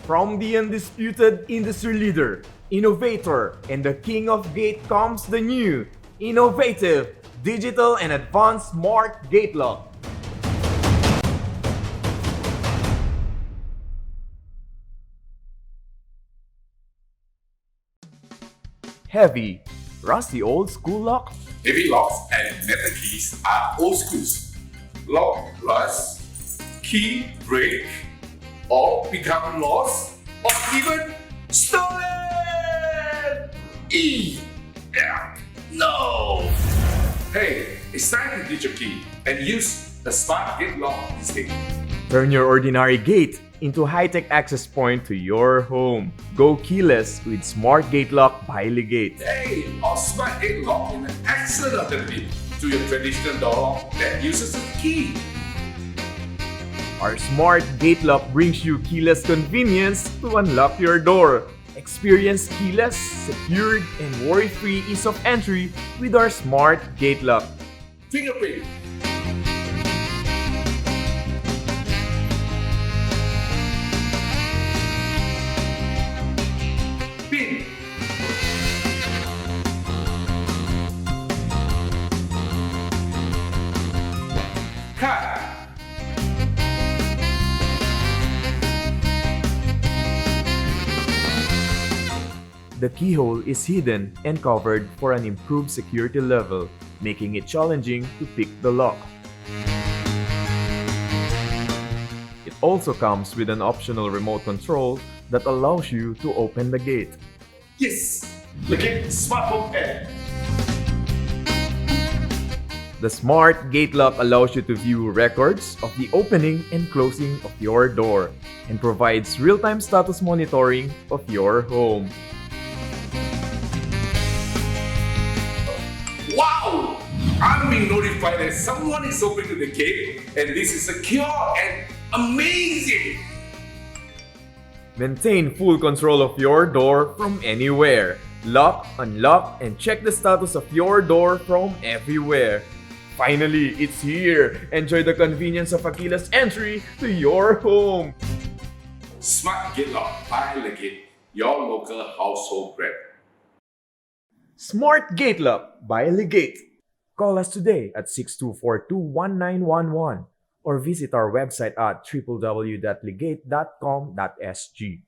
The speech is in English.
From the undisputed industry leader, innovator, and the king of gate comes the new, innovative, digital and advanced smart gate lock. Heavy, rusty old school lock? Heavy locks and metal keys are old schools. Lock rust, key break, or become lost, or even stolen! No! Hey, it's time to ditch your key and use the smart gate lock instead. Turn your ordinary gate into high-tech access point to your home. Go keyless with Smart Gate Lock by Legate. Hey, our smart gate lock is an excellent alternative to your traditional door lock that uses a key. Our Smart Gate Lock brings you keyless convenience to unlock your door. Experience keyless, secured, and worry-free ease of entry with our Smart Gate Lock. Fingerprint. Pin. Card. The keyhole is hidden and covered for an improved security level, making it challenging to pick the lock. It also comes with an optional remote control that allows you to open the gate. Yes! Legate Smart Home app. The Smart Gate Lock allows you to view records of the opening and closing of your door and provides real-time status monitoring of your home. Wow! I'm being notified that someone is opening the gate and this is secure and amazing! Maintain full control of your door from anywhere. Lock, unlock, and check the status of your door from everywhere. Finally, it's here! Enjoy the convenience of a keyless entry to your home! Smart Gate Lock by Legate, your local household brand. Smart Gate Lock by Legate. Call us today at 6242-1911 or visit our website at www.legate.com.sg.